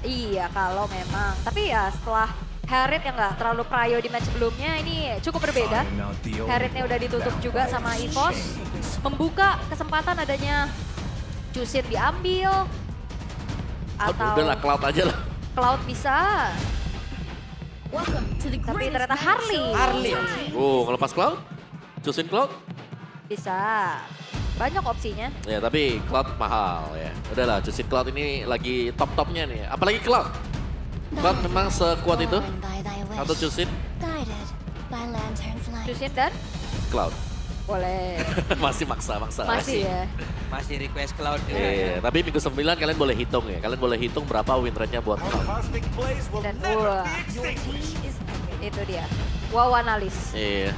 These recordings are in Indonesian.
Iya, kalau memang. Tapi ya setelah Harriet yang nggak terlalu prayo di match sebelumnya, ini cukup berbeda. Harrietnya udah ditutup juga sama EVOS. Membuka kesempatan adanya Jusin diambil. Atau Udah lah, Cloud aja lah. Cloud bisa. Tapi ternyata Harley. Ngelepas Cloud? Jusin Cloud? Bisa. Banyak opsinya. Ya tapi Cloud mahal ya. Udahlah, Jusin Cloud ini lagi top-topnya nih. Apalagi Cloud. Cloud memang sekuat itu. Atau Jusin? Jusin dan Cloud. boleh. Masih maksa. Masih ya. Masih request Cloud. Iya, tapi minggu 9 kalian boleh hitung ya. Kalian boleh hitung berapa win rate-nya buat Cloud. Dan itu dia. Wow analis. Iya.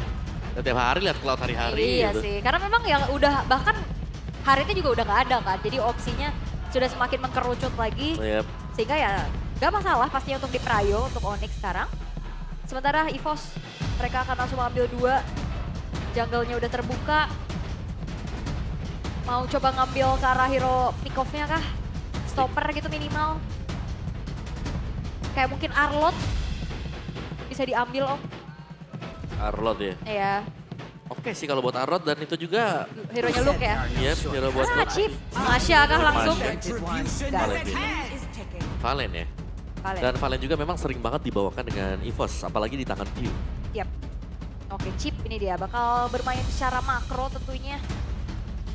Dan tiap hari lihat Cloud hari-hari Iya gitu. sih, karena memang yang udah bahkan Harrietnya juga udah nggak ada kan. Jadi opsinya sudah semakin mengkerucut lagi. Yep. Sehingga ya nggak masalah pastinya untuk di Prayo, untuk Onyx sekarang. Sementara EVOS, mereka akan langsung ambil 2. Jungle-nya udah terbuka. Mau coba ngambil ke arah hero pick-off-nya kah? Stopper gitu minimal. Kayak mungkin Arlot bisa diambil Om. Arlot ya. Iya, Oke sih kalau buat Arlot dan itu juga hero-nya Luke ya. yep, hero buat Luke. Chip, Masya kah langsung? Valen ya. Valen ya. Valen. Dan Valen juga memang sering banget dibawakan dengan EVOS, apalagi di tangan Pew. Yap. Oke, Chip ini dia bakal bermain secara makro tentunya.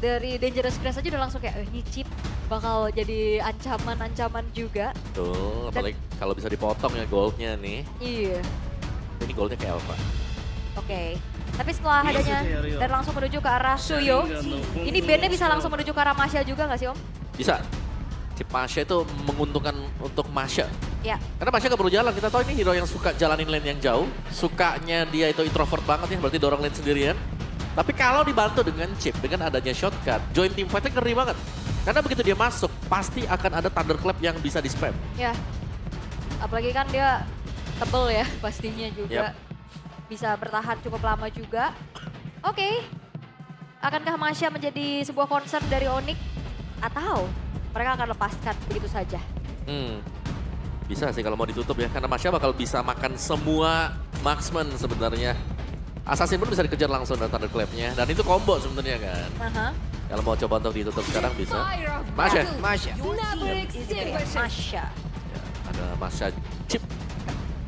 Dari Dangerous Grass aja udah langsung kayak, ini Chip bakal jadi ancaman-ancaman juga. Tuh, apalagi kalau bisa dipotong ya goldnya nih. Iya. Ini goldnya kayak Alpha. Oke. Tapi setelah adanya dan langsung menuju ke arah Suyo, ini bandnya bisa langsung menuju ke arah Masya juga nggak sih Om? Bisa. Si Masya itu menguntungkan untuk Masya. Ya. Karena Masya gak perlu jalan, kita tahu ini hero yang suka jalanin lane yang jauh. Sukanya dia itu introvert banget ya, berarti dorong lane sendirian. Tapi kalau dibantu dengan chip, dengan adanya shortcut, join team fight-nya ngeri banget. Karena begitu dia masuk, pasti akan ada thunderclap yang bisa di-spam. Ya. Apalagi kan dia tebel ya pastinya juga. Yap. Bisa bertahan cukup lama juga. Oke. Akankah Masya menjadi sebuah concern dari Onyx? Atau mereka akan lepaskan begitu saja? Bisa sih kalau mau ditutup ya, karena Masya bakal bisa makan semua marksman sebenarnya. Assassin pun bisa dikejar langsung dengan thunderclap-nya, dan itu combo sebenarnya kan. Kalau mau coba untuk ditutup sekarang bisa. Masya. Masya. Masya. Ya, ada Masya chip.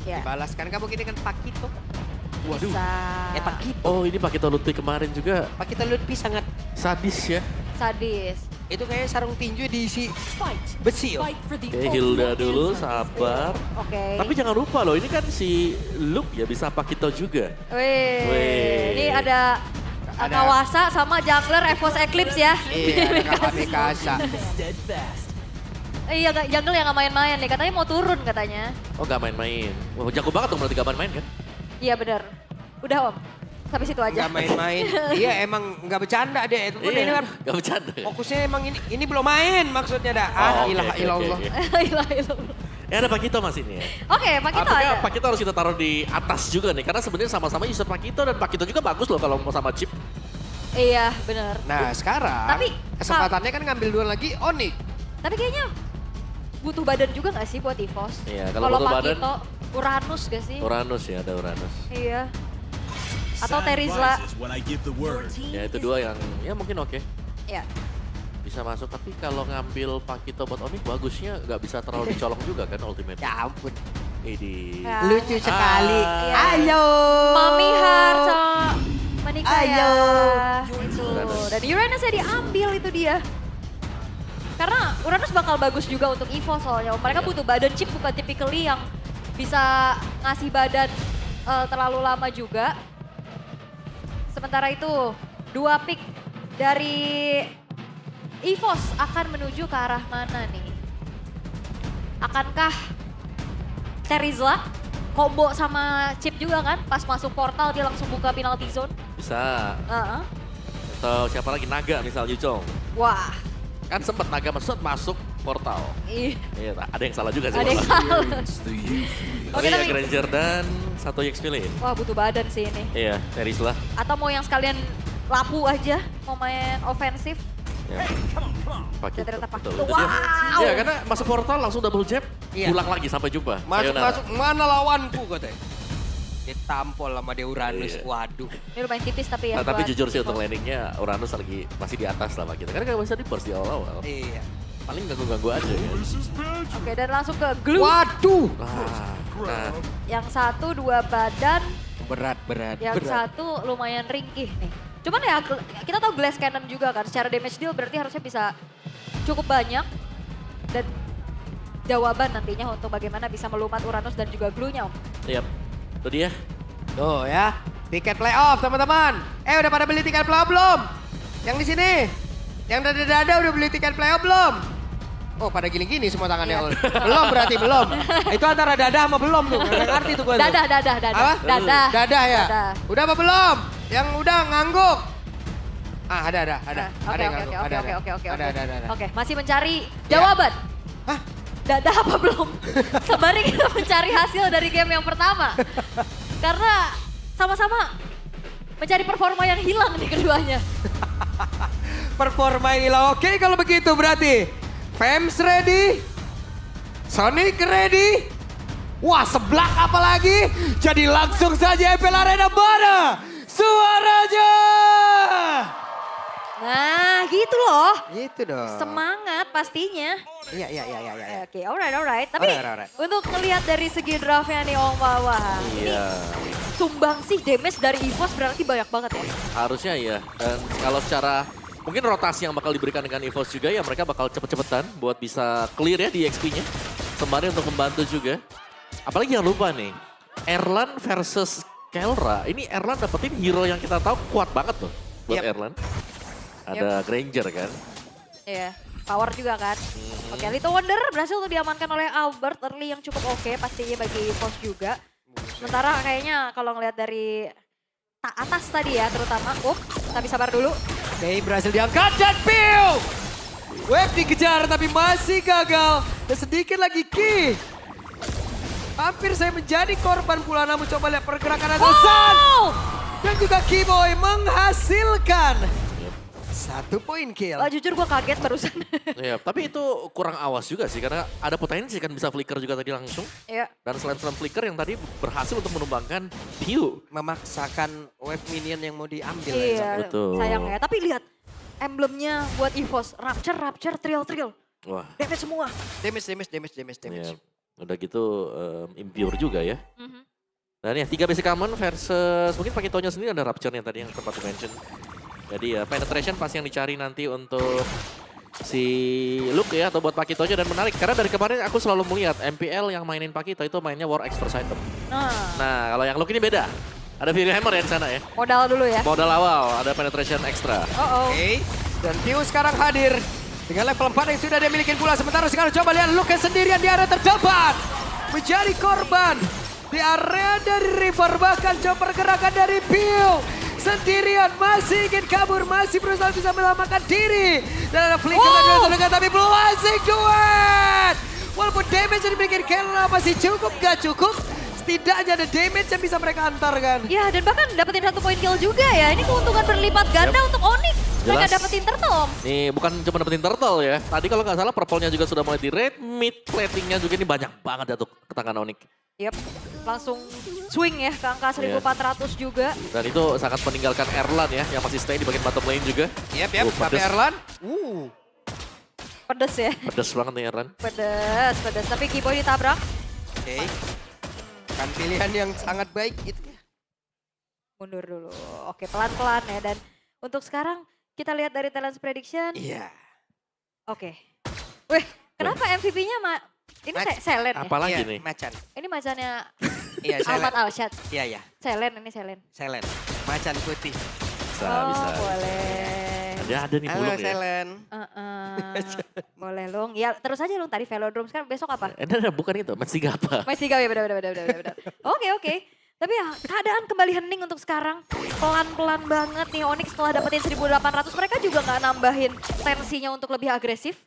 Ya. Dibalaskan kamu gini kan Pakito. Waduh. Bisa. Pakito. Oh ini pakai Lutfi kemarin juga Pakito Lutfi sangat sadis ya. Sadis. itu kayak sarung tinju diisi besi. Oke, Hilda dulu, sabar. Oke. Tapi jangan lupa loh, ini kan si Luke ya bisa Pakito juga. Wih. Wih. Ini ada Kawasa sama jungler EVOS Eclipse ya. Iya, ada Kapal Mikasa. Iya, jungle yang gak main-main nih. Katanya mau turun katanya. Oh gak main-main. Wah jago banget dong berarti gak main-main kan? Iya bener. Udah Om, sampai situ aja. Gak main-main. Iya emang gak bercanda deh. Itu ini kan gak bercanda. fokusnya emang ini belum main maksudnya dah. Oh, Ilaha oke, illallah. oke. Ilah, ilah. Ya ada Pakito mas ini ya. Oke, Pak Kito Artinya ada. Pakito harus kita taruh di atas juga nih. Karena sebenarnya sama-sama user Pakito dan Pakito juga bagus loh kalau mau sama chip. Iya, bener. Nah sekarang Tapi, kesempatannya kan ngambil dua lagi Onyx. Tapi kayaknya butuh badan juga gak sih buat EVOS? Iya, kalau butuh Pak badan- Kito, Uranus gak sih? Uranus ya, ada Uranus. Iya. Atau Terizla. Ya itu dua yang ya mungkin oke. Ya. Bisa masuk, tapi kalau ngambil Pakito buat Onyx bagusnya nggak bisa terlalu dicolong juga kan ultimate. Ya ampun. Ini. Ya. Lucu sekali. Iya. Ayo. Mami Harto menikah Ayo. ya. Itu. Dan Uranusnya diambil itu dia. Karena Uranus bakal bagus juga untuk EVOS soalnya. Mereka Iya. butuh badan chip bukan typically yang bisa ngasih badan terlalu lama juga. Sementara itu, 2 pick dari EVOS akan menuju ke arah mana nih? Akankah Terizla combo sama Chip juga kan? Pas masuk portal dia langsung buka penalty zone. Bisa. Heeh. Atau siapa lagi, Naga misal Yucong. Wah, Kan sempat Naga masuk portal. Iya, ada yang salah juga sih. ada yang malah. salah. Oke, Oke, ya tapi Granger dan satu Yex pilih. wah butuh badan sih ini. Iya, Terizla. Atau mau yang sekalian lapu aja, mau main ofensif. Ya. Dan ternyata Pakito. Betul, itu dia. Wow. Ya, karena masuk portal langsung double jab. Iya. pulang lagi sampai jumpa. Masuk, mana lawanku katanya. Ditampol sama dia Uranus, Iya. waduh. Ini lumayan tipis tapi ya. Nah, tapi buat jujur sih untuk EVOS. landingnya Uranus lagi masih di atas lah kita. Karena nggak bisa di burst di awal-awal. Iya. Paling ganggu-ganggu aja ya. Oke, dan langsung ke glue. Waduh. Nah, Yang satu 2 badan, Berat. yang satu lumayan ringkih nih. Cuman ya kita tahu Glass Cannon juga kan, secara damage deal berarti harusnya bisa cukup banyak. Dan jawaban nantinya untuk bagaimana bisa melumat Uranus dan juga glue-nya Om. Yap, itu dia. Tuh ya, tiket playoff teman-teman. Udah pada beli tiket playoff belum? Yang di sini, yang dada-dada udah beli tiket playoff belum? Oh pada gini-gini semua tangannya. Iya. Belum berarti belum. Itu antara dada sama belum tuh, nggak ngerti tuh gue tuh. Dadah. Apa? Dadah. Dadah ya? Dadah. Udah apa belum? Yang udah ngangguk. Ada. Nah, Ada yang ngangguk, Oke. ada. Oke, masih mencari jawaban. Hah? Dadah apa belum? Sembari kita mencari hasil dari game yang pertama. Karena sama-sama mencari performa yang hilang nih keduanya. Performa yang hilang. Oke kalau begitu berarti Fems ready, Sonic ready. Wah seblak apalagi. Jadi langsung saja FPL Arena mana suaranya. Nah gitu loh. Gitu dong. Semangat pastinya. Iya. Oke, alright. Tapi Alright. untuk ngelihat dari segi draftnya nih Om Wawa. Iya, Sumbang sih damage dari EVOS berarti banyak banget ya. harusnya iya. Dan kalau secara mungkin rotasi yang bakal diberikan dengan EVOS juga ya mereka bakal cepet-cepetan buat bisa clear ya di XP-nya. Sembari untuk membantu juga. Apalagi jangan lupa nih, Erlan versus Kelra. Ini Erlan dapetin hero yang kita tahu kuat banget tuh buat Yep. Erlan. Ada Granger kan. Iya, power juga kan. Oke, Little Wonder berhasil tuh diamankan oleh Albert. Early yang cukup oke pastinya bagi EVOS juga. Sementara kayaknya kalau ngelihat dari atas tadi ya terutama. Tapi sabar dulu. Oke berhasil diangkat dan Piu. Wave dikejar tapi masih gagal. Dan sedikit lagi Ki. Hampir saya menjadi korban pula namun coba lihat pergerakan atasan. Wow! Dan juga Keyboy menghasilkan 1 poin kill. Jujur gue kaget barusan. Iya, tapi itu kurang awas juga sih karena ada potensi kan bisa flicker juga tadi langsung. Iya. Dan selain flicker yang tadi berhasil untuk menumbangkan Piu. Memaksakan wave minion yang mau diambil. Iya, Betul. sayang ya. Tapi lihat emblemnya buat EVOS. Rapture, Trill. Wah, Damage semua. Damage. ya, udah gitu impure juga ya. Mhm. Dan ya 3 basic common versus mungkin pakai Tonya sendiri ada Rapture-nya tadi yang sempat di-mention. Jadi ya penetration pasti yang dicari nanti untuk si Luke ya atau buat Pakito aja dan menarik. Karena dari kemarin aku selalu melihat MPL yang mainin Pakito itu mainnya War X first item. Nah kalau yang Luke ini beda. Ada Fury Hammer ya di sana ya. Modal dulu ya. Modal awal ada penetration ekstra. Oke. Dan Piu sekarang hadir. Dengan level 4 yang sudah dia miliki pula. Sementara sekarang coba lihat Luke sendirian di area terdepan. Menjadi korban. Di area dari River bahkan coba pergerakan dari Piu. Sendirian masih ingin kabur, masih berusaha bisa menyelamatkan diri. Dan ada flicker tapi belum asik duet. Walaupun damage yang dimiliki Kelra masih cukup, gak cukup. Setidaknya ada damage yang bisa mereka antarkan. Ya dan bahkan dapetin 1 poin kill juga ya. Ini keuntungan berlipat ganda untuk Onyx. Mereka Jelas. dapetin turtle Om. Nih bukan cuma dapetin turtle ya. Tadi kalau nggak salah purple-nya juga sudah mulai di raid. Mid plating-nya juga ini banyak banget ya tuh ke tangan Onyx. Yep, langsung swing ya ke angka 1400 juga. Dan itu sangat meninggalkan Erlan ya yang masih stay di bagian bottom lane juga. Yep, pedes. tapi Erlan. Pedes ya, Pedes banget nih Erlan. pedes. Tapi Keyboy ditabrak. Oke. Kan pilihan yang sangat baik itu ya. Mundur dulu. Oke, pelan-pelan ya. Dan untuk sekarang kita lihat dari talent prediction. Iya. Oke. Wih, kenapa MVP-nya ini Selen ya? Apalagi Iya, nih. Macan. Ini macannya Iya, Almat Selen. Alshad. Iya. Selen, ini Selen. Selen. Macan putih. Bisa. Boleh. Ada nih Halo bulung ya. Selen. Boleh Lung. Ya terus aja Lung, tadi Velodrome. Sekarang besok apa? Bukan itu, masih apa? Masih gawe, benar. Oke. Tapi ya keadaan kembali hening untuk sekarang. Pelan-pelan banget nih Onyx setelah dapetin 1800. Mereka juga nggak nambahin tensinya untuk lebih agresif.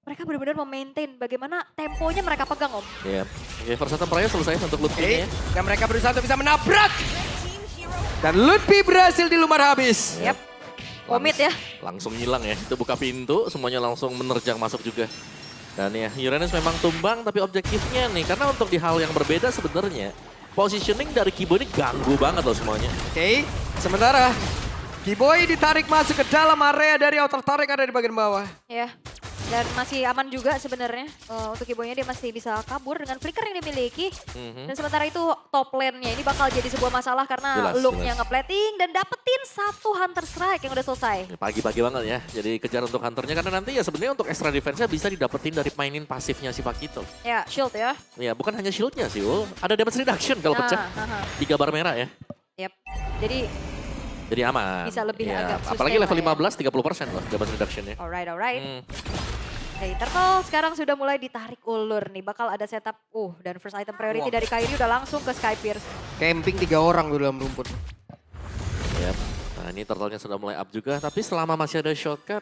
Mereka benar-benar memaintain bagaimana temponya mereka pegang Om. Iya. Oke, first item prior selesai untuk Lutfi ya. Dan mereka berusaha untuk bisa menabrak. Dan Lutfi berhasil dilumar habis. Yap. Komit ya. Langsung hilang ya. Itu buka pintu, semuanya langsung menerjang masuk juga. Dan ya, Uranus memang tumbang, tapi objektifnya nih, karena untuk di hal yang berbeda sebenarnya, positioning dari Kibo ini ganggu banget loh semuanya. Oke, sementara Kiboy ditarik masuk ke dalam area dari outer tarik ada di bagian bawah. Ya, dan masih aman juga sebenarnya. Untuk Kiboynya dia masih bisa kabur dengan flicker yang dimiliki. Dan sementara itu top lane-nya ini bakal jadi sebuah masalah karena Jelas, look-nya jelas. ngeplating dan dapetin satu Hunter Strike yang udah selesai. Ya, pagi-pagi banget ya, jadi kejar untuk Hunternya, karena nanti ya sebenarnya untuk extra defense-nya bisa didapetin dari mainin pasifnya si Pakito. Ya, shield ya. Ya, bukan hanya shieldnya sih, Ul. Ada damage reduction kalau pecah. 3 bar merah ya. Yap. Jadi Jadi aman. Bisa lebih agak sustain apalagi level lah ya. 15, 30% loh damage reduction-nya. alright. Dari Turtle sekarang sudah mulai ditarik ulur nih. Bakal ada setup, dan first item priority dari Kairi udah langsung ke Sky Pierce. Camping 3 orang di dalam rumput. Yap. Nah ini turtle-nya sudah mulai up juga, tapi selama masih ada shortcut,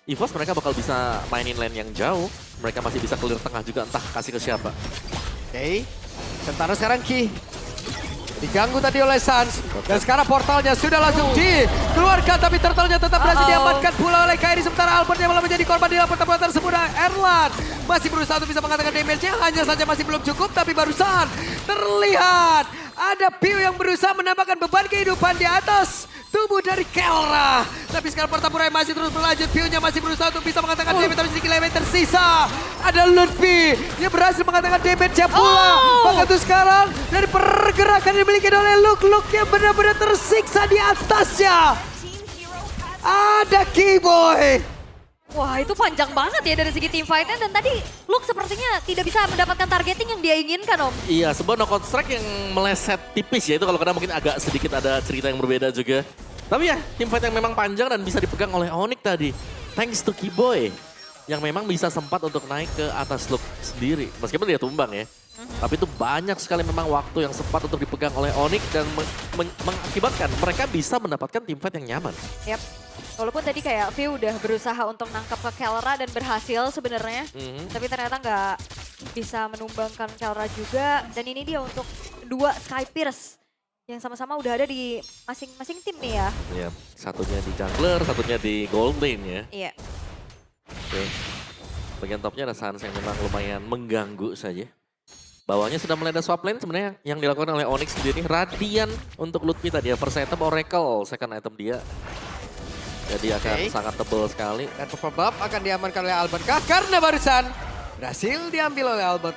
EVOS mereka bakal bisa mainin lane yang jauh. Mereka masih bisa clear tengah juga, entah kasih ke siapa. Oke, sementara sekarang Ki diganggu tadi oleh Sans. Dan sekarang portalnya sudah langsung dikeluarkan. Tapi turtle-nya tetap berhasil diamankan pula oleh Kairi. Sementara Albert yang malah menjadi korban di dalam pertempuran tersebut. Erlan masih berusaha untuk bisa mengatakan damage-nya. Hanya saja masih belum cukup. Tapi barusan terlihat ada Piu yang berusaha menambahkan beban kehidupan di atas tubuh dari Kelra. Tapi sekarang pertempuran masih terus berlanjut. Piu-nya masih berusaha untuk bisa mengatakan damage. Tapi sedikit damage tersisa. Ada Lutfi. Dia berhasil mengatakan damage-nya pula. Bahkan itu sekarang dari pergerakan yang dimiliki oleh Luke yang benar-benar tersiksa di atasnya. Ada Kiboy. Wah, itu panjang banget ya dari segi team fight-nya. Dan tadi Luke sepertinya tidak bisa mendapatkan targeting yang dia inginkan, Om. Iya, sebuah knockout strike yang meleset tipis ya. Itu kalau kadang mungkin agak sedikit ada cerita yang berbeda juga. Tapi ya, team fight yang memang panjang dan bisa dipegang oleh Onyx tadi. Thanks to Kiboy. Yang memang bisa sempat untuk naik ke atas Luke sendiri. Meskipun dia tumbang ya. Tapi itu banyak sekali memang waktu yang sempat untuk dipegang oleh Onyx dan mengakibatkan mereka bisa mendapatkan team fight yang nyaman. Yap. Walaupun tadi kayak V udah berusaha untuk nangkap ke Kelra dan berhasil sebenarnya. Tapi ternyata nggak bisa menumbangkan Kelra juga. Dan ini dia untuk dua Sky Pierce yang sama-sama udah ada di masing-masing tim nih ya. Iya, satunya di jungler, satunya di gold lane ya. Iya. Oke. Bagian topnya ada Sans yang memang lumayan mengganggu saja. Bawahnya sudah mulai ada swap lane sebenarnya yang dilakukan oleh Onyx sendiri. Radiant untuk Lutfi tadi ya. First item Oracle, second item dia. Jadi akan sangat tebal sekali. Dan purple buff akan diamankan oleh Albert kah? Karena barusan berhasil diambil oleh Albert.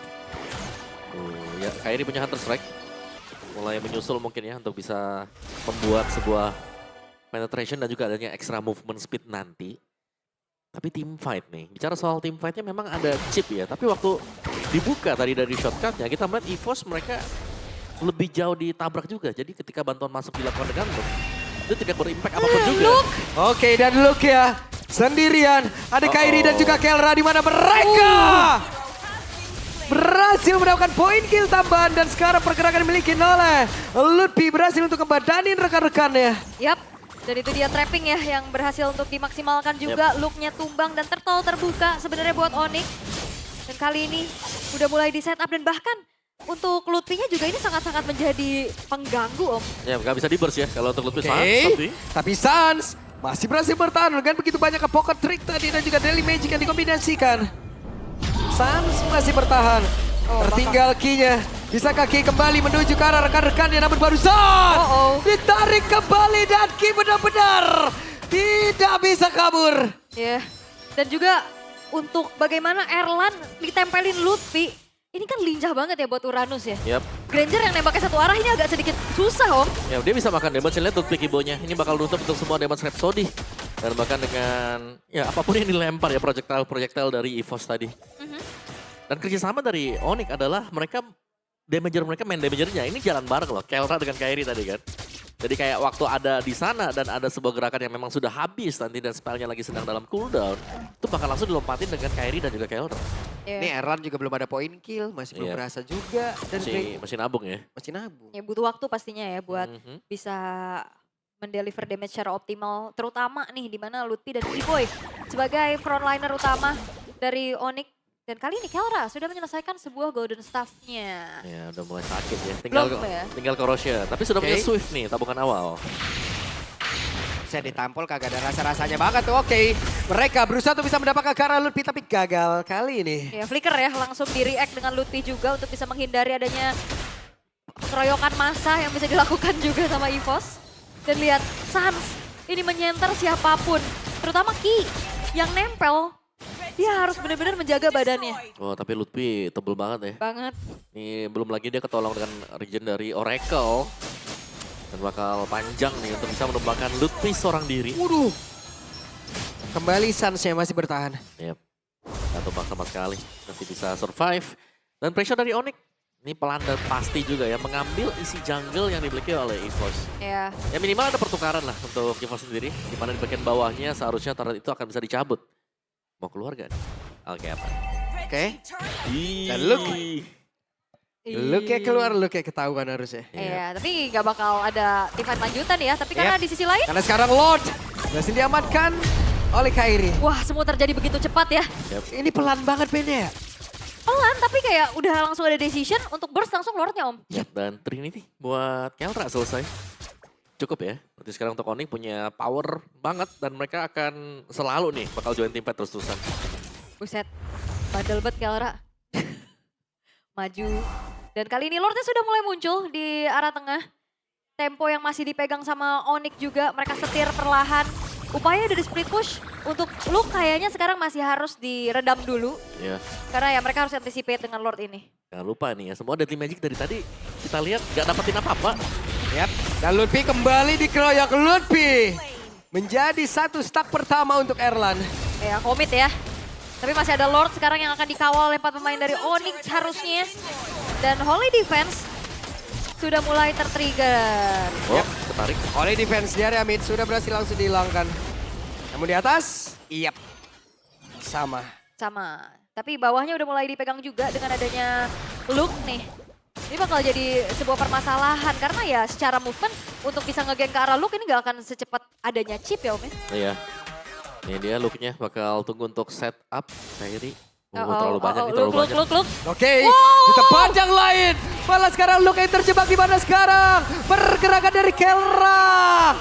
Ya, Kairi punya Hunter Strike. Mulai menyusul mungkin ya untuk bisa membuat sebuah penetration dan juga adanya extra movement speed nanti. Tapi team fight nih, bicara soal team fightnya memang ada chip ya. Tapi waktu dibuka tadi dari shortcutnya, kita melihat EVOS mereka lebih jauh ditabrak juga. Jadi ketika bantuan masuk dilakukan dengan Luke, itu tidak berimpact apapun juga. Oke, dan Luke ya sendirian. Ada Kairi dan juga Kelra di mana mereka berhasil mendapatkan poin kill tambahan. Dan sekarang pergerakan dimiliki oleh Lutfi berhasil untuk kembadanin rekan-rekannya. Yap. Dan itu dia trapping ya yang berhasil untuk dimaksimalkan juga. Look-nya tumbang dan turtle terbuka sebenarnya buat Onyx. Dan kali ini udah mulai di setup dan bahkan untuk Lutfi-nya juga ini sangat-sangat menjadi pengganggu, Om. Ya nggak bisa di-burst ya kalau untuk Lutfi. Tapi Sans masih berhasil bertahan dengan begitu banyak pocket trick tadi dan juga daily magic yang dikombinasikan. Sans masih bertahan. Tertinggal Ki-nya. Bisakah Ki kembali menuju ke arah rekan-rekannya namun barusan ditarik kembali dan Ki benar-benar tidak bisa kabur. Ya. Dan juga untuk bagaimana Erlan ditempelin Lutfi. Ini kan lincah banget ya buat Uranus ya. Yap. Granger yang nembaknya satu arah ini agak sedikit susah, Om. Ya dia bisa makan damage, lihat Lutfi Kibonya. Ini bakal nutup untuk semua damage Rhapsody. Dan bahkan dengan ya apapun yang dilempar ya projectile dari EVOS tadi. Dan kerjasama dari Onyx adalah mereka damager mereka main damagernya ini jalan bareng loh. Kelra dengan Kairi tadi kan. Jadi kayak waktu ada di sana dan ada sebuah gerakan yang memang sudah habis nanti dan spellnya lagi sedang dalam cooldown. Itu bakal langsung dilompatin dengan Kairi dan juga Kelra. Ini Erlan juga belum ada poin kill, masih belum berasa juga. Dan masih nabung ya. Masih nabung. Ya butuh waktu pastinya ya buat bisa mendeliver damage secara optimal. Terutama nih di mana Lutfi dan Kiboy sebagai frontliner utama dari Onyx. Dan kali ini Kelra sudah menyelesaikan sebuah golden staff-nya. Ya udah mulai sakit ya. Tinggal Corrosion. Tapi sudah punya Swift nih tabungan awal. Saya ditampol kagak ada rasa-rasanya banget tuh. Oke, mereka berusaha untuk bisa mendapatkan ke arah Lutfi tapi gagal kali ini. Ya flicker ya langsung di react dengan Lutfi juga untuk bisa menghindari adanya keroyokan massa yang bisa dilakukan juga sama EVOS. Dan lihat Sans ini menyenter siapapun, terutama Ki yang nempel. Dia harus benar-benar menjaga badannya. Oh tapi Lutfi tebel banget ya. Banget. Ini belum lagi dia ketolong dengan regen dari Oracle. Dan bakal panjang nih untuk bisa menumbangkan Lutfi seorang diri. Waduh. Kembali Sansnya masih bertahan. Yep. Gak tumbang sama sekali. Masih bisa survive. Dan pressure dari Onyx. Ini pelan dan pasti juga ya. Mengambil isi jungle yang dimiliki oleh EVOS. Ya. Ya minimal ada pertukaran lah untuk EVOS sendiri. Dimana di bagian bawahnya seharusnya turret itu akan bisa dicabut. Mau keluar gak? Oke apa? Oke. Dan Dan look. Lu kayak keluar, lu kayak ketahuan harusnya. Iya, tapi nggak bakal ada teamfight lanjutan ya. Tapi karena di sisi lain, Karena sekarang Lord berhasil diamankan oleh Kairi. wah semua terjadi begitu cepat ya. Ini pelan banget mainnya ya. Pelan tapi kayak udah langsung ada decision untuk burst langsung Lordnya Om. Yap, dan Trinity buat Kelra selesai. Cukup ya. Berarti sekarang untuk Onyx punya power banget dan mereka akan selalu nih bakal join teamfight terus-terusan. Buset, bandel banget Kelra. Maju. Dan kali ini Lordnya sudah mulai muncul di arah tengah. Tempo yang masih dipegang sama Onyx juga, mereka setir perlahan. Upaya dari split push untuk Luke kayaknya sekarang masih harus diredam dulu. Ya, Karena ya mereka harus anticipate dengan Lord ini. jangan lupa nih ya. Semua Deadly Magic dari tadi kita lihat gak dapetin apa-apa. Yap. Dan Lutfi kembali dikeroyok. Lutfi menjadi satu stack pertama untuk Erlan. Ya komit ya. Tapi masih ada Lord sekarang yang akan dikawal oleh 4 pemain dari Onyx harusnya. Dan Holy Defense sudah mulai tertrigger. Oh, ketarik. Oleh defense dari Amit sudah berhasil langsung dihilangkan. Namun di atas, yap. Sama. Sama. Tapi bawahnya udah mulai dipegang juga dengan adanya Luke nih. Ini bakal jadi sebuah permasalahan karena ya secara movement untuk bisa ngegeng ke arah Luke ini gak akan secepat adanya chip ya Om ya. Iya. Ini dia looknya bakal tunggu untuk setup Kairi. Terlalu banyak nih, terlalu banyak. Luke. Oke, di tempat yang lain. Malah sekarang Luke yang terjebak di mana sekarang? Pergerakan dari Kelra.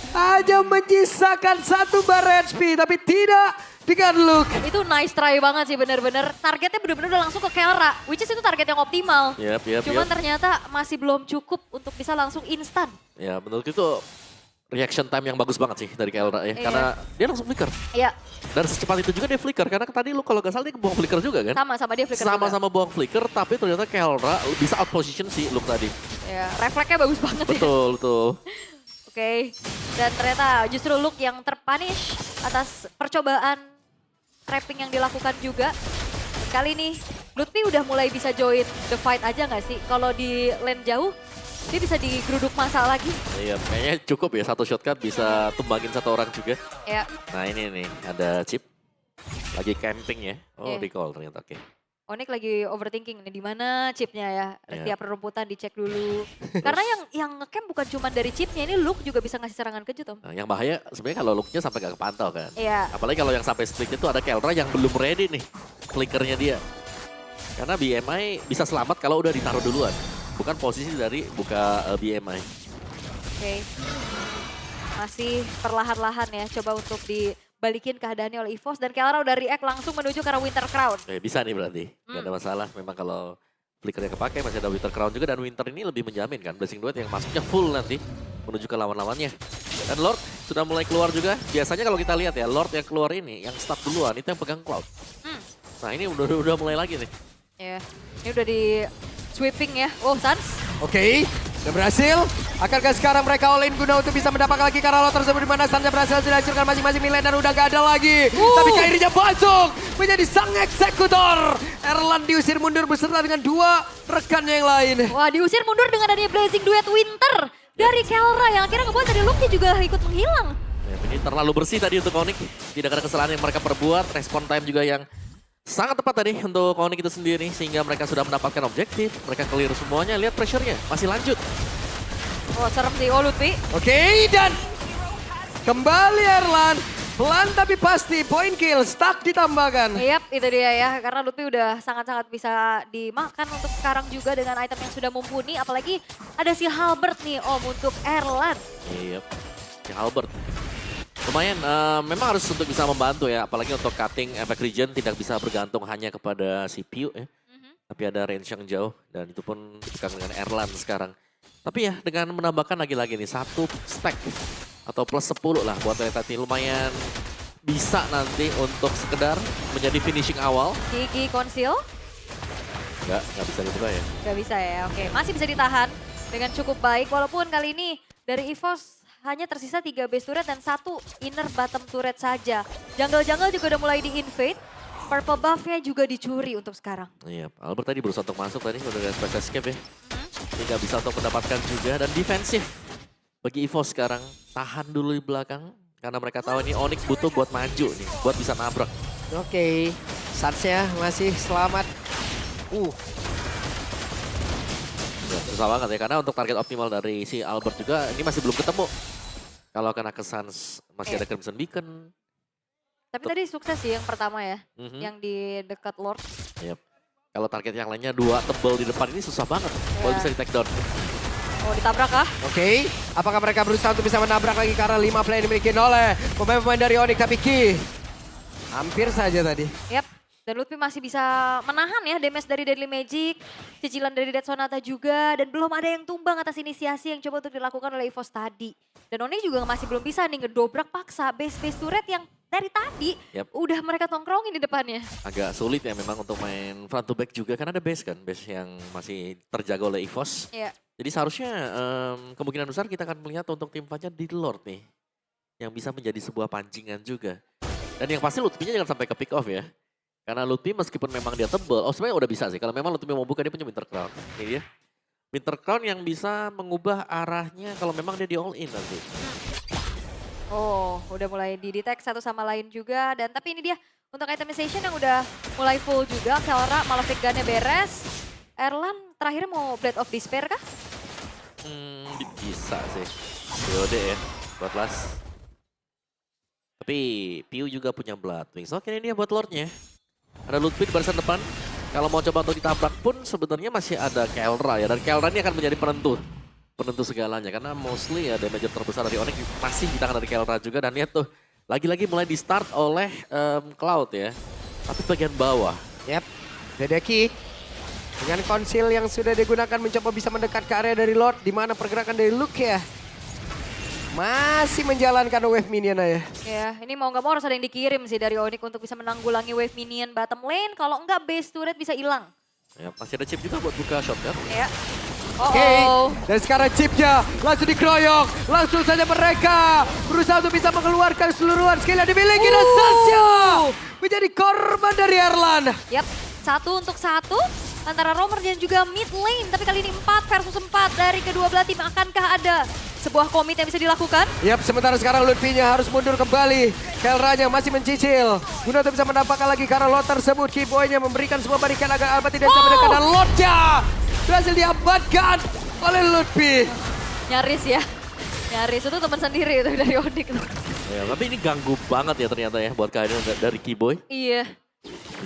Hanya menyisakan satu bar HP, tapi tidak dengan Luke. Itu nice try banget sih bener-bener. Targetnya bener-bener udah langsung ke Kelra. Which is itu target yang optimal. Yap. Cuman ternyata masih belum cukup untuk bisa langsung instan. Ya menurut itu reaction time yang bagus banget sih dari Kelra ya. Iya. Karena dia langsung flicker. Iya, Dan secepat itu juga dia flicker. Karena tadi lu kalau gak salah dia buang flicker juga kan? sama-sama dia flicker juga. Sama-sama buang flicker, tapi ternyata Kelra bisa out position si Luke tadi. Ya, refleksnya bagus banget ya. Betul. Oke, dan ternyata justru Luke yang terpunish atas percobaan trapping yang dilakukan juga. Kali ini Lutfi udah mulai bisa join the fight aja nggak sih? Kalau di lane jauh, dia bisa digeruduk masa lagi. Iya, kayaknya cukup ya satu shotcut bisa tumbangin satu orang juga. Ya, Nah ini nih, ada chip. Lagi camping ya. Oh, Iya. recall ternyata, oke. Onyx lagi overthinking nih, di mana chipnya ya? Iya. Setiap rerumputan dicek dulu. Karena yang ngecamp bukan cuma dari chipnya, ini Luke juga bisa ngasih serangan kejut Om. Nah, yang bahaya sebenarnya kalau looknya sampai gak kepantau kan. Iya, Apalagi kalau yang sampai split itu ada Kelra yang belum ready nih flickernya dia. Karena BMI bisa selamat kalau udah ditaruh duluan. Bukan posisi dari buka BMI. oke. Masih perlahan-lahan ya, coba untuk dibalikin keadaannya oleh EVOS. Dan Kelra udah react langsung menuju ke arah Winter Crown. Bisa nih berarti, gak ada masalah. Memang kalau flickernya kepake masih ada Winter Crown juga. Dan Winter ini lebih menjamin kan. Blessing Duet yang masuknya full nanti menuju ke lawan-lawannya. Dan Lord sudah mulai keluar juga. Biasanya kalau kita lihat ya, Lord yang keluar ini, yang start duluan itu yang pegang Cloud. Nah ini udah mulai lagi nih. Ya, ini udah di sweeping ya. Oh, Sans. Oke, sudah berhasil. Akankah sekarang mereka all in guna untuk bisa mendapatkan lagi Karalo tersebut di mana Sannya berhasil sudah hancurkan masing-masing milen dan udah gak ada lagi. Tapi Kairinya masuk menjadi sang eksekutor. Erlan diusir mundur beserta dengan dua rekannya yang lain. Wah, diusir mundur dengan adanya Blazing Duet Winter dari Kelra yang akhirnya ngebuat dari Luke juga ikut menghilang. Ya, ini terlalu bersih tadi untuk Onyx. Tidak ada kesalahan yang mereka perbuat. Respon time juga yang sangat tepat tadi untuk Onyx itu sendiri. Sehingga mereka sudah mendapatkan objektif. Mereka clear semuanya. Lihat pressure-nya. Masih lanjut. Oh, serem sih. Oh, Lutfi. Oke, dan kembali Erlan. Pelan tapi pasti, point kill, stuck ditambahkan. Yap, itu dia ya. Karena Lutfi udah sangat-sangat bisa dimakan untuk sekarang juga dengan item yang sudah mumpuni. Apalagi ada si Halberd nih Om untuk Erlan. Iya. si Albert. Lumayan, memang harus untuk bisa membantu ya, apalagi untuk cutting efek regen tidak bisa bergantung hanya kepada si Piu ya. Tapi ada range yang jauh dan itu pun dipegang dengan Erlan sekarang. Tapi ya dengan menambahkan lagi-lagi nih 1 stack atau plus 10 lah buat Letati lumayan bisa nanti untuk sekedar menjadi finishing awal. Gigi Konsil. Nggak bisa dibuka ya. Gak bisa ya, oke. Masih bisa ditahan dengan cukup baik. Walaupun kali ini dari EVOS hanya tersisa 3 base turret dan 1 inner bottom turret saja. Jungle-jungle juga udah mulai di-invade. Purple buff-nya juga dicuri untuk sekarang. Iya, Albert tadi berusaha untuk masuk tadi, udah ada space escape ya. Ini nggak bisa untuk mendapatkan juga dan defensif. Bagi EVOS sekarang, tahan dulu di belakang. Karena mereka tahu ini Onyx butuh buat maju nih, buat bisa nabrak. Oke, Satsnya masih selamat. Ya, susah banget ya, karena untuk target optimal dari si Albert juga ini masih belum ketemu. Kalau kena ke Suns, masih ada Crimson Beacon. Tapi tadi sukses sih yang pertama ya, Mhm. yang di dekat Lord. Yep. Kalau target yang lainnya 2 tebel di depan ini susah banget buat bisa di take down. Oh, ditabrak kah? Oke, apakah mereka berusaha untuk bisa menabrak lagi karena 5 play dimiliki oleh pemain-pemain dari Onyx, tapi Ki hampir saja tadi. Yap. Dan Lutfi masih bisa menahan ya damage dari Deadly Magic, cicilan dari Dead Sonata juga, dan belum ada yang tumbang atas inisiasi yang coba untuk dilakukan oleh EVOS tadi. Dan Onyx juga masih belum bisa nih ngedobrak paksa base-base turret yang dari tadi udah mereka tongkrongin di depannya. Agak sulit ya memang untuk main front to back juga, karena ada base kan, base yang masih terjaga oleh EVOS. Iya. Jadi seharusnya kemungkinan besar kita akan melihat untuk tim fightnya di Lord nih. Yang bisa menjadi sebuah pancingan juga. Dan yang pasti Lutfi-nya jangan sampai ke pick off ya. Karena Lutfi meskipun memang dia tebel, sebenarnya udah bisa sih. Kalau memang Lutfi mau buka dia punya Winter Crown. Ini dia. Winter Crown yang bisa mengubah arahnya kalau memang dia di all in nanti. Oh, udah mulai didetect satu sama lain juga. Dan tapi ini dia untuk itemization yang udah mulai full juga. Kelra, Malefic Gun-nya beres. Erlan terakhir mau Blade of Despair kah? Bisa sih. Yaudah ya, buat last. Tapi Piu juga punya Blood Wings. Oke, ini dia buat Lordnya. Ada Lutfi di barisan depan. Kalau mau coba untuk ditabrak pun sebenarnya masih ada Kelra ya. Dan Kelra ini akan menjadi penentu segalanya. Karena mostly ya damage terbesar dari Onyx masih di tangan dari Kelra juga. Dan lihat tuh, lagi-lagi mulai di start oleh Cloud ya. Tapi bagian bawah. Yap, Dedeki dengan konsil yang sudah digunakan mencoba bisa mendekat ke area dari Lord. Di mana pergerakan dari Luke ya. Masih menjalankan wave minion aja. Ya, ini mau nggak mau harus ada yang dikirim sih dari Onyx untuk bisa menanggulangi wave minion bottom lane. Kalau enggak base turret bisa hilang. Ya, masih ada chip juga buat buka shotgun. Ya. Oke, dan sekarang chipnya langsung dikeroyok. Langsung saja mereka berusaha untuk bisa mengeluarkan seluruhan skill yang dimiliki. Dan Sasha menjadi korban dari Erlan. Yap, 1 untuk 1 antara Romer dan juga mid lane. Tapi kali ini 4 versus 4 dari kedua belah tim. Akankah ada sebuah komit yang bisa dilakukan? Yap, sementara sekarang Lutfi-nya harus mundur kembali. Kelranya masih mencicil. Guna untuk bisa mendapatkan lagi karena lot tersebut. Keyboy-nya memberikan sebuah barikan agar Alba tidak bisa mendekat. Dan lotnya berhasil diamankan oleh Lutfi. Nyaris ya. Nyaris, itu teman sendiri itu dari Onyx. Ya, tapi ini ganggu banget ya ternyata ya buat kalian dari Keyboy. Iya.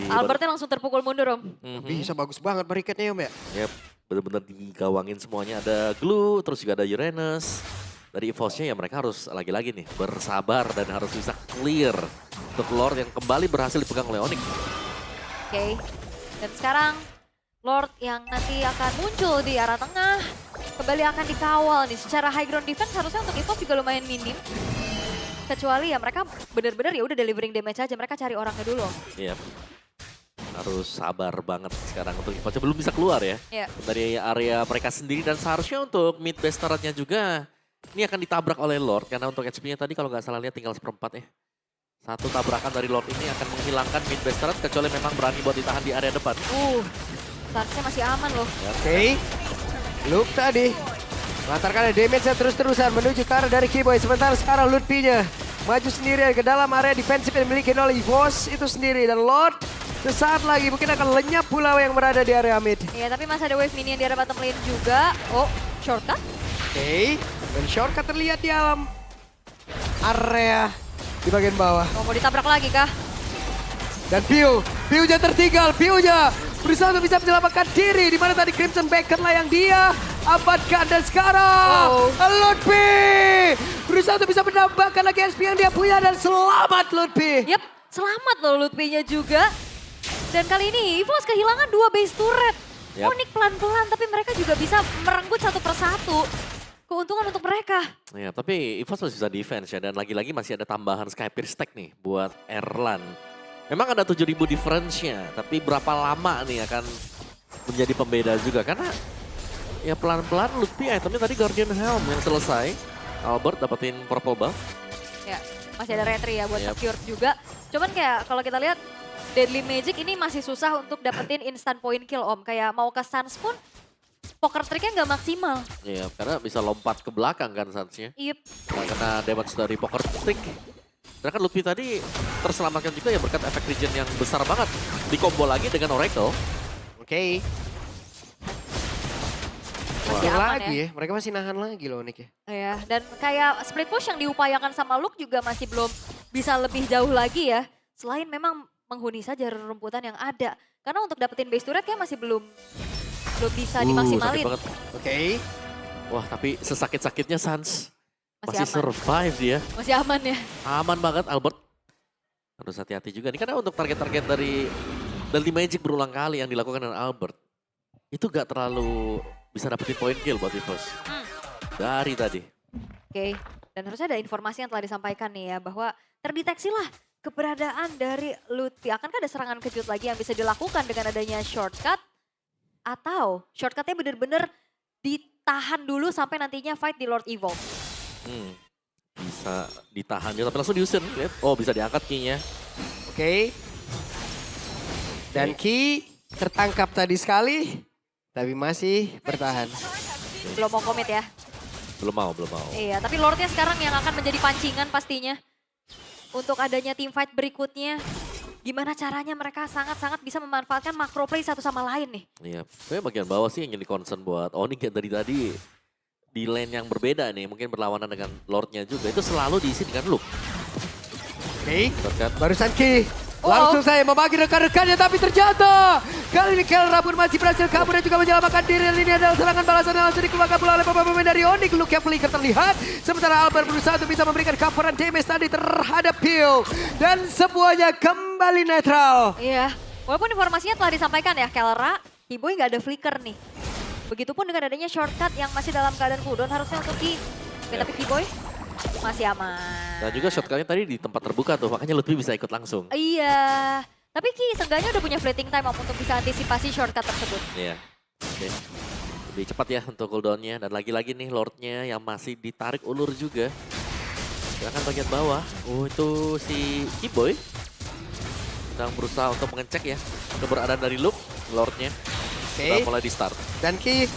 Albertnya langsung terpukul mundur, Om. Bisa bagus banget barikatnya ya, Mbak. Yap, benar-benar digawangin semuanya. Ada Glue, terus juga ada Uranus. Dari EVOS-nya ya mereka harus lagi-lagi nih bersabar dan harus bisa clear untuk Lord yang kembali berhasil dipegang oleh Onyx. Oke. Dan sekarang Lord yang nanti akan muncul di arah tengah kembali akan dikawal nih. Secara high ground defense harusnya untuk EVOS juga lumayan minim. Kecuali ya mereka benar-benar ya udah delivering damage aja, mereka cari orangnya dulu. Iya. Harus sabar banget sekarang untuk EVOS belum bisa keluar ya. Iya. Dari area mereka sendiri dan seharusnya untuk mid base turret-nya juga ini akan ditabrak oleh Lord karena untuk HP-nya tadi kalau nggak salah lihat tinggal 1/4 ya. Satu tabrakan dari Lord ini akan menghilangkan mid base turret kecuali memang berani buat ditahan di area depan. Saatnya masih aman loh. Oke, Luke tadi melantarkan damage-nya terus-terusan menuju ke arah dari Keyboy. Sementara sekarang Lutfi-nya maju sendirian ke dalam area defensif yang dimiliki oleh EVOS itu sendiri. Dan Lord sesaat lagi mungkin akan lenyap pula yang berada di area mid. Iya, tapi masih ada wave minion di area bottom lane juga. Oh, shortcut? Oke, dan shortcut terlihat di alam area di bagian bawah. Oh, mau ditabrak lagi kah? Dan Piu-nya tertinggal, Piu-nya berusaha untuk bisa menyelamatkan diri. Di mana tadi Crimson Beacon lah yang dia amankan. Dan sekarang Lutfi berusaha untuk bisa menambahkan lagi SP yang dia punya dan selamat Lutfi. Yap, selamat loh Lutfi-nya juga. Dan kali ini EVOS kehilangan 2 base turret. Yap. Onyx pelan-pelan tapi mereka juga bisa merenggut satu persatu. Keuntungan untuk mereka. Ya, tapi EVOS masih bisa defense ya. Dan lagi-lagi masih ada tambahan Skypier stack nih buat Erlan. Memang ada 7.000 difference-nya. Tapi berapa lama nih akan menjadi pembeda juga. Karena ya pelan-pelan Lutfi itemnya tadi Guardian Helm yang selesai. Albert dapetin purple buff. Ya, masih ada retry ya buat Yap. secure juga. Cuman kayak kalau kita lihat Deadly Magic ini masih susah untuk dapetin instant point kill Om. Kayak mau ke Suns pun poker tricknya nggak maksimal. Ya, karena bisa lompat ke belakang kan Suns-nya. Yep. Nah, kena damage dari poker trick. Karena kan Lutfi tadi terselamatkan juga ya berkat efek regen yang besar banget. Dikombo lagi dengan Oracle. Oke. Masih Nahan aman lagi ya. ya. Mereka masih nahan lagi loh Onyx ya. Ya, dan kayak split push yang diupayakan sama Luke juga masih belum bisa lebih jauh lagi ya. Selain memang menghuni saja rumputan yang ada. Karena untuk dapetin base turret kayak masih belum bisa Sakit dimaksimalin. banget. Oke. Wah, tapi sesakit-sakitnya Suns Masih masih aman. survive dia. Masih aman ya. Aman banget Albert. Harus hati-hati juga nih karena untuk target-target dari Deadly Magic berulang kali yang dilakukan dengan Albert. Itu gak terlalu bisa dapetin point kill buat EVOS. Dari tadi. Oke, dan harusnya ada informasi yang telah disampaikan nih ya, bahwa terdeteksilah keberadaan dari Lutfi. Akankah ada serangan kejut lagi yang bisa dilakukan dengan adanya shortcut? Atau shortcutnya benar-benar ditahan dulu sampai nantinya fight di Lord Evolve? Bisa ditahan juga tapi langsung diusir. Lihat. Oh bisa diangkat key-nya. Oke. Dan Ki tertangkap tadi sekali. Tapi masih bertahan. Belum mau komit ya? Belum mau. Iya, tapi Lordnya sekarang yang akan menjadi pancingan pastinya. Untuk adanya team fight berikutnya. Gimana caranya mereka sangat-sangat bisa memanfaatkan macro play satu sama lain nih. Iya, kayaknya bagian bawah sih yang jadi concern buat Onyx yang dari tadi di lane yang berbeda nih, mungkin berlawanan dengan Lordnya juga. Itu selalu diisi dengan Luke. Oke. Kan? Barusan Ki. Oh. Langsung saya membagi rekan-rekannya tapi terjatuh. Kali ini Kelra pun masih berhasil kabur dan juga menyelamatkan diri. Ini adalah serangan balasan yang langsung dikeluarkan pula oleh pemain dari Onyx. Luke yang flicker terlihat. Sementara Albert berusaha untuk bisa memberikan coveran damage tadi terhadap Pew. Dan semuanya kembali netral. Iya, walaupun informasinya telah disampaikan ya, Kelra, Hiboy nggak ada flicker nih. Begitupun dengan adanya shortcut yang masih dalam keadaan cooldown harusnya untuk Ki. Oke, tapi Hiboy masih aman. Dan juga shotcutnya tadi di tempat terbuka tuh, makanya Lutfi bisa ikut langsung. Iya, tapi Ki seenggaknya udah punya fleeting time Om untuk bisa antisipasi shortcut tersebut. Iya. Oke. Lebih cepat ya untuk cooldownnya. Dan lagi-lagi nih Lordnya yang masih ditarik ulur juga. Silakan bagian bawah. Oh itu si Kiboy. Sedang berusaha untuk mengecek ya keberadaan dari Luke. Lordnya sudah Oke. mulai di start. Dan Ki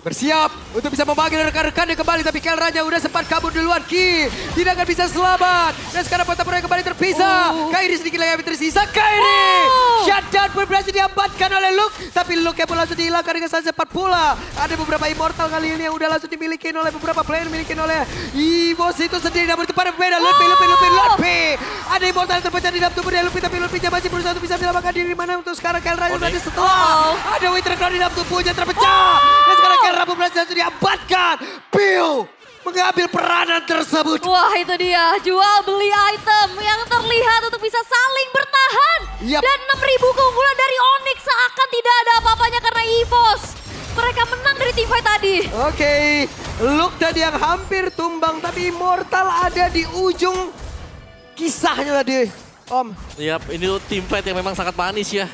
bersiap untuk bisa membagi rekan-rekannya kembali. Tapi Kelranya udah sempat kabur duluan. Ki tidak akan bisa selamat. Dan sekarang Potapournya kembali terpisah. Kairi sedikit lagi tersisa. Kairi! Shutdown pun berhasil diabatkan oleh Luke. Tapi Luke yang pun langsung dihilangkan dengan sangat cepat pula. Ada beberapa immortal kali ini yang udah langsung dimiliki oleh beberapa player. Dimiliki oleh EVOS itu sendiri. Namun itu pada berbeda. Lutfi. Ada immortal yang terpecah di dalam tubuh dari Lutfi. Tapi Lutfi masih berusaha untuk bisa menyelamatkan diri. Mana untuk sekarang Kelranya tadi setelah. Ada Winter Crown di dalam tubuhnya terpecah. Dan sekarang Rabu berhasil diabatkan. Pew mengambil peranan tersebut. Wah itu dia, jual beli item yang terlihat untuk bisa saling bertahan. Yap. Dan 6.000 keunggulan dari Onyx seakan tidak ada apa-apanya karena EVOS. Mereka menang dari team fight tadi. Oke, Luke tadi yang hampir tumbang tapi Immortal ada di ujung kisahnya tadi. Om. Yap, ini tuh team fight yang memang sangat manis ya.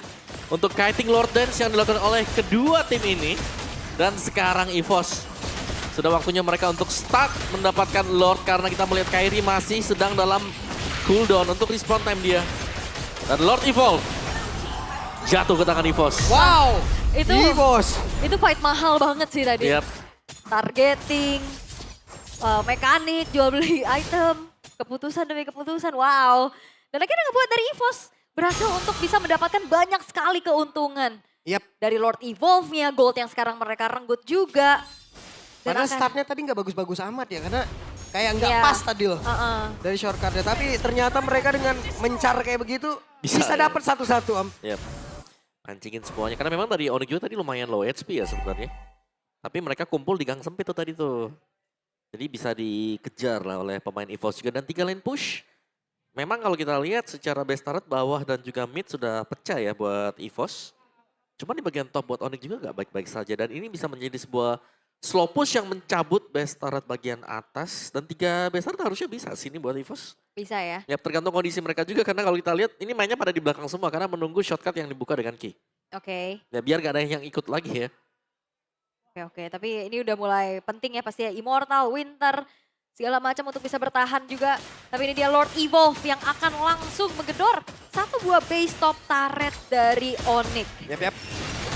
Untuk kiting Lord Dance yang dilakukan oleh kedua tim ini. Dan sekarang EVOS, sudah waktunya mereka untuk start mendapatkan Lord. Karena kita melihat Kairi masih sedang dalam cooldown untuk respawn time dia. Dan Lord Evolve jatuh ke tangan EVOS. Wow, Itu EVOS. itu fight mahal banget sih tadi. Yap. Targeting, mekanik, jual beli item, keputusan demi keputusan. Wow. Dan akhirnya ngebuat dari EVOS berhasil untuk bisa mendapatkan banyak sekali keuntungan. Yap. Dari Lord Evolve-nya, gold yang sekarang mereka renggut juga. Dan Padahal akan- startnya tadi nggak bagus-bagus amat ya karena kayak nggak Iya. pas tadi loh Heeh. dari shortcutnya. Tapi ternyata mereka dengan mencar kayak begitu Bisa, bisa ya. dapat satu-satu Om. Yap. Pancingin semuanya. Karena memang dari Onyx juga tadi lumayan low HP ya sebenarnya. Tapi mereka kumpul di gang sempit tuh tadi tuh. Jadi bisa dikejar lah oleh pemain EVOS juga. Dan 3 lane push. Memang kalau kita lihat secara base turret bawah dan juga mid sudah pecah ya buat EVOS. Cuman di bagian top buat Onyx juga nggak baik-baik saja. Dan ini bisa menjadi sebuah slow push yang mencabut base turret bagian atas. Dan 3 base turret harusnya bisa sini buat EVOS. Bisa ya. Ya tergantung kondisi mereka juga. Karena kalau kita lihat ini mainnya pada di belakang semua. Karena menunggu shortcut yang dibuka dengan Ki. Oke. Ya biar gak ada yang ikut lagi ya. Oke, tapi ini udah mulai penting ya pasti ya. Immortal, Winter, segala macam untuk bisa bertahan juga. Tapi ini dia Lord Evolve yang akan langsung menggedor satu buah base top turret dari Onyx. Yap.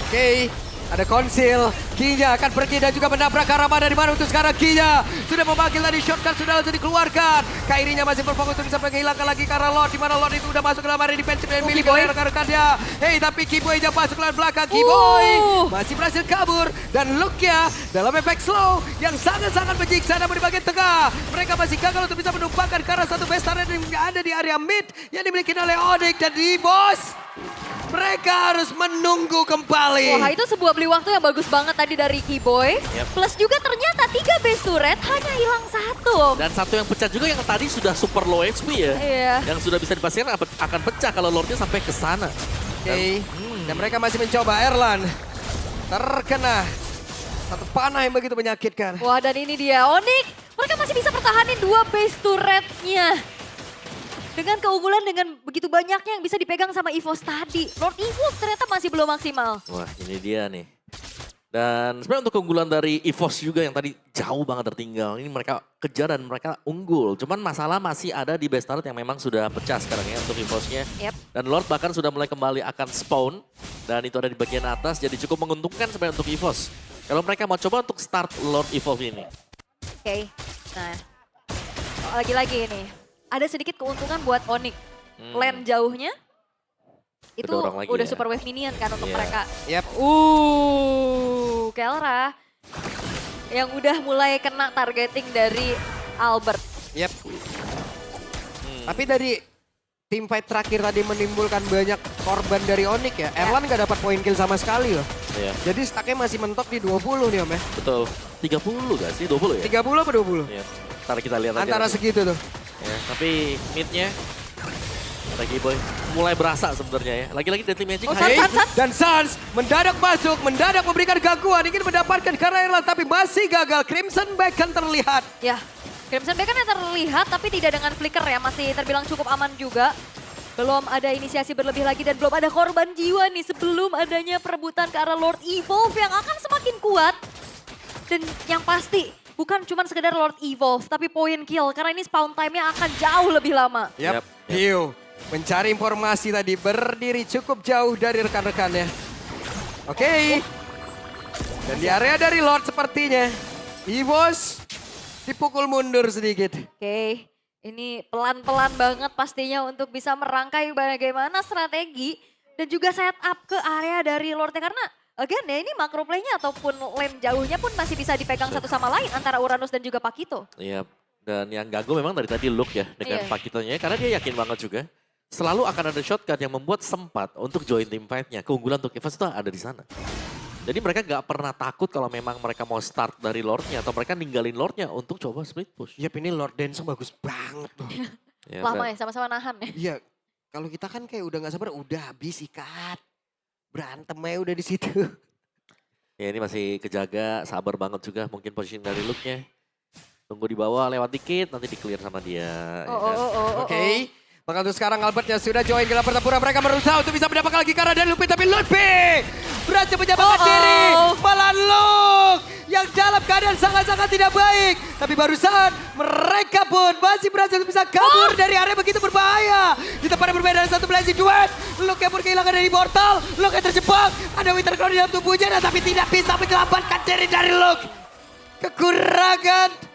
Oke, ada konsil. Kinya akan pergi dan juga menabrak Karama dari mana untuk sekarang Kinya. Sudah memanggil tadi shotgun sudah langsung dikeluarkan. Kairinya masih berfokus untuk bisa menghilangkan lagi karena Lord. Di mana Lord itu udah masuk ke dalam area defensive dan milik oleh rekan-rekannya. Hey, tapi Kiboy-nya masuk ke belakang. Kiboy masih berhasil kabur. Dan look-nya dalam efek slow yang sangat-sangat menyiksa namun di bagian tengah. Mereka masih gagal untuk bisa menumpangkan karena satu base turret yang ada di area mid yang dimiliki oleh Onyx dan di bos. Mereka harus menunggu kembali. Wah, itu sebuah beli waktu yang bagus banget tadi dari Kiboy. Yep. Plus juga ternyata 3 base turret hanya hilang 1. Dan satu yang pecah juga yang tadi sudah super low HP ya. Iya. Yang sudah bisa dipastikan akan pecah kalau Lordnya sampai ke sana. Oke, dan mereka masih mencoba. Erlan terkena satu panah yang begitu menyakitkan. Wah, dan ini dia Onyx. Mereka masih bisa pertahanin 2 base turretnya. Dengan keunggulan dengan begitu banyaknya yang bisa dipegang sama EVOS tadi. Lord EVOS ternyata masih belum maksimal. Wah ini dia nih. Dan sebenarnya untuk keunggulan dari EVOS juga yang tadi jauh banget tertinggal. Ini mereka kejar dan mereka unggul. Cuman masalah masih ada di base turret yang memang sudah pecah sekarang ya untuk EVOS-nya. Yep. Dan Lord bahkan sudah mulai kembali akan spawn. Dan itu ada di bagian atas jadi cukup menguntungkan sebenarnya untuk EVOS. Kalau mereka mau coba untuk start Lord Evolve ini. Oke, nah lagi-lagi ini. Ada sedikit keuntungan buat Onyx. Lane jauhnya itu Kedorong lagi udah ya. super wave minion kan untuk Iya. mereka. Yap. Kelra yang udah mulai kena targeting dari Albert. Yap. Tapi dari tim fight terakhir tadi menimbulkan banyak korban dari Onyx ya. Erlan gak dapat poin kill sama sekali loh. Iya, Jadi stacknya masih mentok di 20 nih Om ya. betul. 30 gak sih? 20 ya? 30 apa 20? Iya. Ntar kita lihat aja. Antara nanti. segitu tuh. Ya, tapi midnya lagi boy mulai berasa sebenarnya ya. Lagi-lagi Deadly Magic. Oh, hanya- Sans. Dan Sans mendadak masuk, mendadak memberikan gangguan. Ingin mendapatkan karena Erlan tapi masih gagal. Crimson Beacon terlihat. Ya, Crimson Beacon yang terlihat tapi tidak dengan flicker ya. Masih terbilang cukup aman juga. Belum ada inisiasi berlebih lagi dan belum ada korban jiwa nih sebelum adanya perebutan ke arah Lord Evolve yang akan semakin kuat. Dan yang pasti bukan cuma sekedar Lord Evolve tapi point kill karena ini spawn time-nya akan jauh lebih lama. Yap. Hiu mencari informasi tadi berdiri cukup jauh dari rekan-rekannya. Oke. Dan di area dari Lord sepertinya. EVOS dipukul mundur sedikit. Oke, ini pelan-pelan banget pastinya untuk bisa merangkai bagaimana strategi dan juga setup ke area dari Lordnya karena again ya ini macro play-nya ataupun lane jauhnya pun masih bisa dipegang satu sama lain antara Uranus dan juga Pakito. Iya. Dan yang ganggu memang dari tadi Luke ya dengan Iya. Pakitonya karena dia yakin banget juga. Selalu akan ada shotgun yang membuat sempat untuk join team fight-nya. Keunggulan untuk EVOS itu ada di sana. Jadi mereka gak pernah takut kalau memang mereka mau start dari Lordnya atau mereka ninggalin Lordnya untuk coba split push. Yap, ini Lord Dance bagus banget tuh. Ya, Lama dan- ya sama-sama nahan ya. Iya, kalau kita kan kayak udah gak sabar, udah habis ikat. Berantem aja udah di situ. Ya ini masih kejaga, sabar banget juga mungkin position dari Luke-nya. Tunggu di bawah, lewat dikit, nanti di-clear sama dia. ya kan? Oke. Maka untuk sekarang Albertnya sudah join dalam pertempuran. Mereka berusaha untuk bisa mendapatkan lagi karena dari Lupi. Tapi Lupi berhasil menyamakan diri. Malah Luke yang dalam keadaan sangat-sangat tidak baik. Tapi barusan mereka pun masih berhasil bisa kabur dari area begitu berbahaya. Di tempat yang berbeda dari satu blazing duet. Luke yang pun kehilangan dari portal. Luke yang terjebak. Ada Winter Crown di dalam tubuhnya. Tapi tidak bisa menyelamatkan diri dari Luke. Kekurangan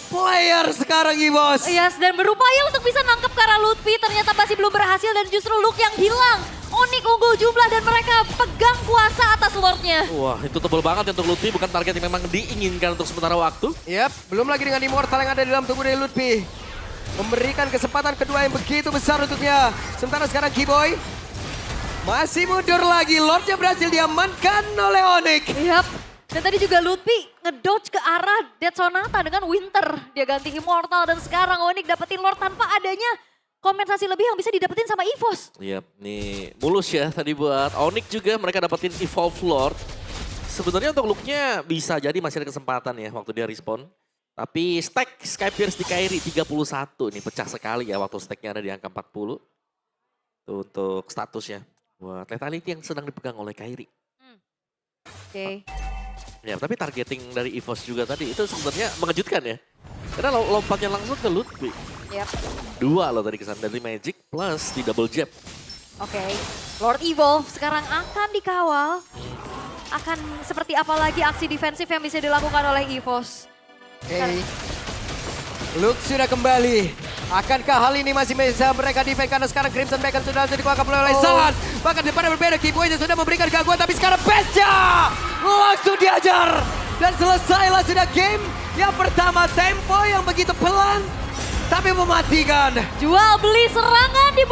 player sekarang EVOS. Yes, dan berupaya untuk bisa nangkep ke arah Lutfi ternyata masih belum berhasil dan justru Luke yang hilang. Onyx unggul jumlah dan mereka pegang kuasa atas Lordnya. Wah itu tebal banget ya untuk Lutfi, bukan target yang memang diinginkan untuk sementara waktu. Yap, belum lagi dengan Immortal yang ada di dalam tubuh dari Lutfi. Memberikan kesempatan kedua yang begitu besar untuknya. Sementara sekarang Kiboy masih mundur lagi. Lordnya berhasil diamankan oleh Onyx. Yap, Dan tadi juga Lutfi ngedodge ke arah Dead Sonata dengan Winter. Dia ganti Immortal dan sekarang Onyx dapetin Lord tanpa adanya kompensasi lebih yang bisa didapetin sama EVOS. Iya, nih mulus ya tadi buat Onyx juga mereka dapetin Evolve Lord. Sebenarnya untuk looknya bisa jadi masih ada kesempatan ya waktu dia respawn. Tapi stack Sky Pierce di Kairi 31 nih pecah sekali ya waktu stacknya ada di angka 40. Tuh untuk statusnya buat Lethality yang sedang dipegang oleh Kairi. Oke. Ya, tapi targeting dari EVOS juga tadi itu sebenarnya mengejutkan ya. Karena lompatnya langsung ke Lutfi. Yap. 2 loh tadi kesan dari Magic plus di double jab. Oke. Lord Evolve sekarang akan dikawal. Akan seperti apa lagi aksi defensif yang bisa dilakukan oleh EVOS? Oke. Luke sudah kembali. Akankah hal ini masih bisa mereka defend karena sekarang Crimson Beacon sudah dikuasai oleh Zan. Bahkan depan berbeda, Kiboy sudah memberikan gangguan tapi sekarang Pesca langsung diajar. Dan selesailah sudah game yang pertama, tempo yang begitu pelan tapi mematikan. Jual beli serangan di